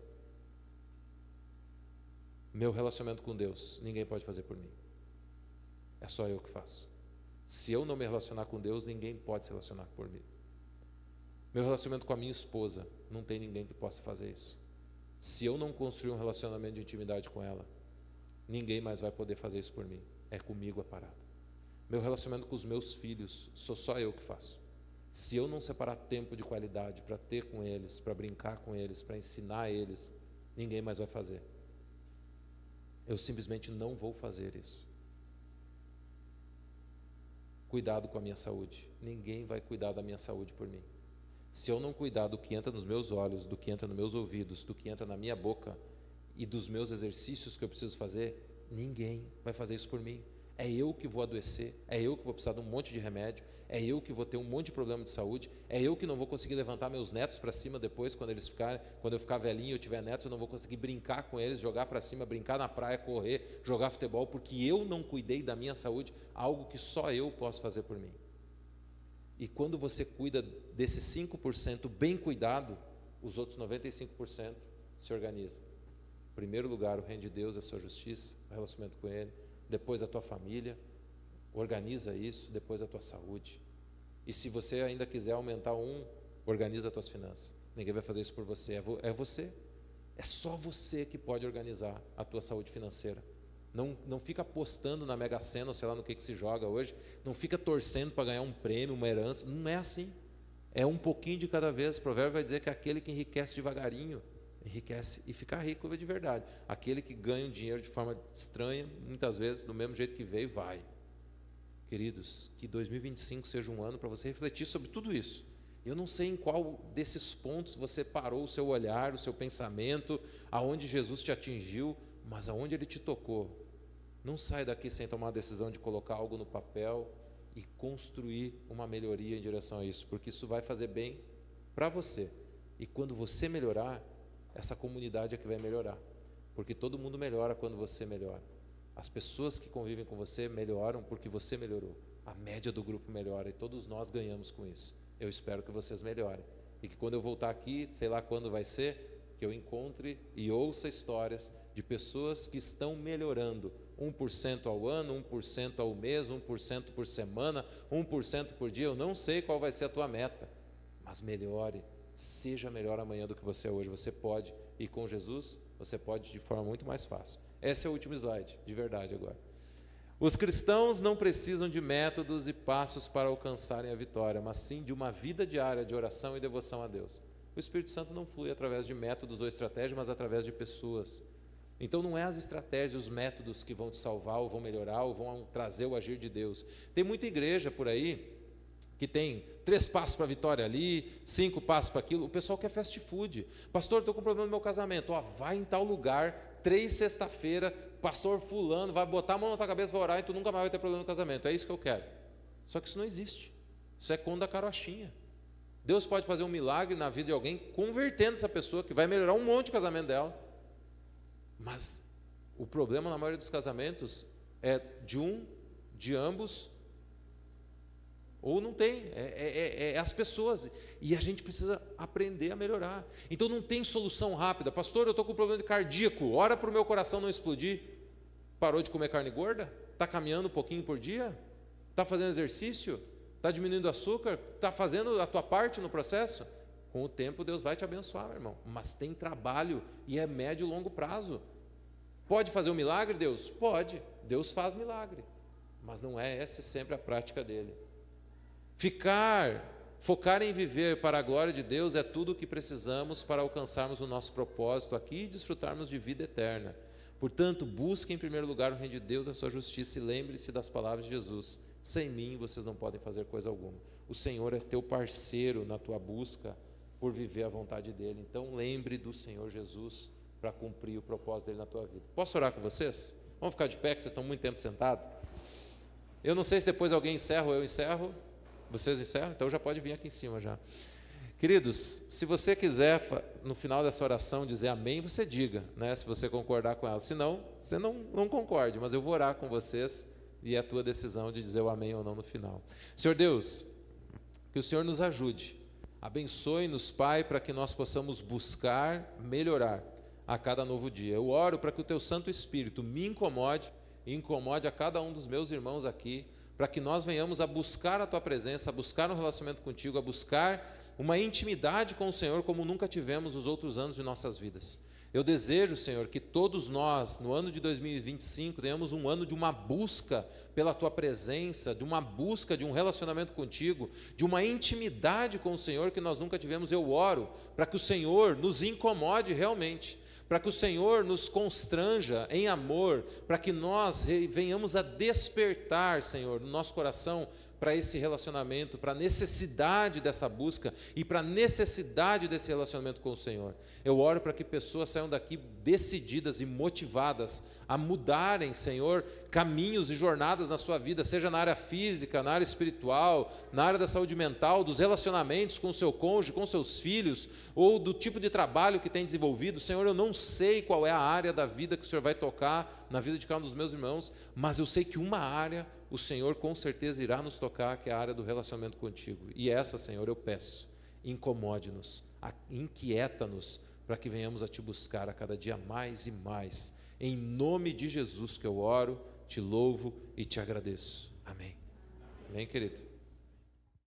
Meu relacionamento com Deus, ninguém pode fazer por mim. É só eu que faço. Se eu não me relacionar com Deus, ninguém pode se relacionar por mim. Meu relacionamento com a minha esposa, não tem ninguém que possa fazer isso. Se eu não construir um relacionamento de intimidade com ela, ninguém mais vai poder fazer isso por mim. É comigo a parada. Meu relacionamento com os meus filhos, sou só eu que faço. Se eu não separar tempo de qualidade para ter com eles, para brincar com eles, para ensinar eles, ninguém mais vai fazer. Eu simplesmente não vou fazer isso. Cuidado com a minha saúde. Ninguém vai cuidar da minha saúde por mim. Se eu não cuidar do que entra nos meus olhos, do que entra nos meus ouvidos, do que entra na minha boca e dos meus exercícios que eu preciso fazer, ninguém vai fazer isso por mim. É eu que vou adoecer, é eu que vou precisar de um monte de remédio, é eu que vou ter um monte de problema de saúde, é eu que não vou conseguir levantar meus netos para cima depois, quando eu ficar velhinho e eu tiver netos, eu não vou conseguir brincar com eles, jogar para cima, brincar na praia, correr, jogar futebol, porque eu não cuidei da minha saúde, algo que só eu posso fazer por mim. E quando você cuida desses 5% bem cuidado, os outros 95% se organizam. Em primeiro lugar, o reino de Deus, a sua justiça, o relacionamento com Ele, depois a tua família, organiza isso, depois a tua saúde. E se você ainda quiser aumentar organiza as tuas finanças. Ninguém vai fazer isso por você, é você. É só você que pode organizar a tua saúde financeira. Não fica apostando na Mega Sena, ou sei lá no que se joga hoje, não fica torcendo para ganhar um prêmio, uma herança, não é assim. É um pouquinho de cada vez. O provérbio vai dizer que aquele que enriquece devagarinho, enriquece e fica rico de verdade. Aquele que ganha o dinheiro de forma estranha, muitas vezes, do mesmo jeito que veio, vai. Queridos, que 2025 seja um ano para você refletir sobre tudo isso. Eu não sei em qual desses pontos você parou o seu olhar, o seu pensamento, aonde Jesus te atingiu, mas aonde Ele te tocou. Não sai daqui sem tomar a decisão de colocar algo no papel e construir uma melhoria em direção a isso, porque isso vai fazer bem para você. E quando você melhorar, essa comunidade é que vai melhorar, porque todo mundo melhora quando você melhora. As pessoas que convivem com você melhoram porque você melhorou. A média do grupo melhora e todos nós ganhamos com isso. Eu espero que vocês melhorem e que quando eu voltar aqui, sei lá quando vai ser, que eu encontre e ouça histórias de pessoas que estão melhorando 1% ao ano, 1% ao mês, 1% por semana, 1% por dia. Eu não sei qual vai ser a tua meta, mas melhore. Seja melhor amanhã do que você é hoje. Você pode, e com Jesus, você pode de forma muito mais fácil. Esse é o último slide, de verdade agora. Os cristãos não precisam de métodos e passos para alcançarem a vitória, mas sim de uma vida diária de oração e devoção a Deus. O Espírito Santo não flui através de métodos ou estratégias, mas através de pessoas. Então não é as estratégias, os métodos que vão te salvar, ou vão melhorar, ou vão trazer o agir de Deus. Tem muita igreja por aí que tem 3 passos para a vitória ali, 5 passos para aquilo. O pessoal quer fast food. Pastor, estou com problema no meu casamento. Vai em tal lugar, 3 sexta-feira, pastor fulano, vai botar a mão na tua cabeça, vai orar e tu nunca mais vai ter problema no casamento. É isso que eu quero. Só que isso não existe. Isso é conto da carochinha. Deus pode fazer um milagre na vida de alguém, convertendo essa pessoa, que vai melhorar um monte o casamento dela. Mas o problema na maioria dos casamentos é de ambos, ou não tem, é as pessoas, e a gente precisa aprender a melhorar. Então não tem solução rápida. Pastor, eu estou com um problema de cardíaco, ora para o meu coração não explodir. Parou de comer carne gorda? Está caminhando um pouquinho por dia? Está fazendo exercício? Está diminuindo o açúcar? Está fazendo a tua parte no processo? Com o tempo Deus vai te abençoar, meu irmão. Mas tem trabalho e é médio e longo prazo. Pode fazer um milagre, Deus? Pode. Deus faz milagre. Mas não é essa sempre a prática dele. Focar em viver para a glória de Deus é tudo o que precisamos para alcançarmos o nosso propósito aqui e desfrutarmos de vida eterna. Portanto, busque em primeiro lugar o reino de Deus, a sua justiça, e lembre-se das palavras de Jesus: sem mim vocês não podem fazer coisa alguma. O Senhor é teu parceiro na tua busca por viver a vontade dEle. Então lembre do Senhor Jesus para cumprir o propósito dEle na tua vida. Posso orar com vocês? Vamos ficar de pé, que vocês estão muito tempo sentados. Eu não sei se depois alguém encerra ou eu encerro. Vocês encerram? Então já pode vir aqui em cima já. Queridos, se você quiser no final dessa oração dizer amém, você diga, né? Se você concordar com ela. Se não, você não concorde, mas eu vou orar com vocês e é a tua decisão de dizer o amém ou não no final. Senhor Deus, que o Senhor nos ajude. Abençoe-nos, Pai, para que nós possamos buscar melhorar a cada novo dia. Eu oro para que o teu Santo Espírito me incomode e incomode a cada um dos meus irmãos aqui, para que nós venhamos a buscar a tua presença, a buscar um relacionamento contigo, a buscar uma intimidade com o Senhor como nunca tivemos nos outros anos de nossas vidas. Eu desejo, Senhor, que todos nós, no ano de 2025, tenhamos um ano de uma busca pela Tua presença, de uma busca de um relacionamento contigo, de uma intimidade com o Senhor que nós nunca tivemos. Eu oro para que o Senhor nos incomode realmente, para que o Senhor nos constranja em amor, para que nós venhamos a despertar, Senhor, no nosso coração, para esse relacionamento, para a necessidade dessa busca e para a necessidade desse relacionamento com o Senhor. Eu oro para que pessoas saiam daqui decididas e motivadas a mudarem, Senhor, caminhos e jornadas na sua vida, seja na área física, na área espiritual, na área da saúde mental, dos relacionamentos com o seu cônjuge, com seus filhos, ou do tipo de trabalho que tem desenvolvido. Senhor, eu não sei qual é a área da vida que o Senhor vai tocar na vida de cada um dos meus irmãos, mas eu sei que uma área o Senhor com certeza irá nos tocar, que é a área do relacionamento contigo. E essa, Senhor, eu peço, incomode-nos, inquieta-nos, para que venhamos a te buscar a cada dia mais e mais. Em nome de Jesus que eu oro, te louvo e te agradeço. Amém. Amém, querido?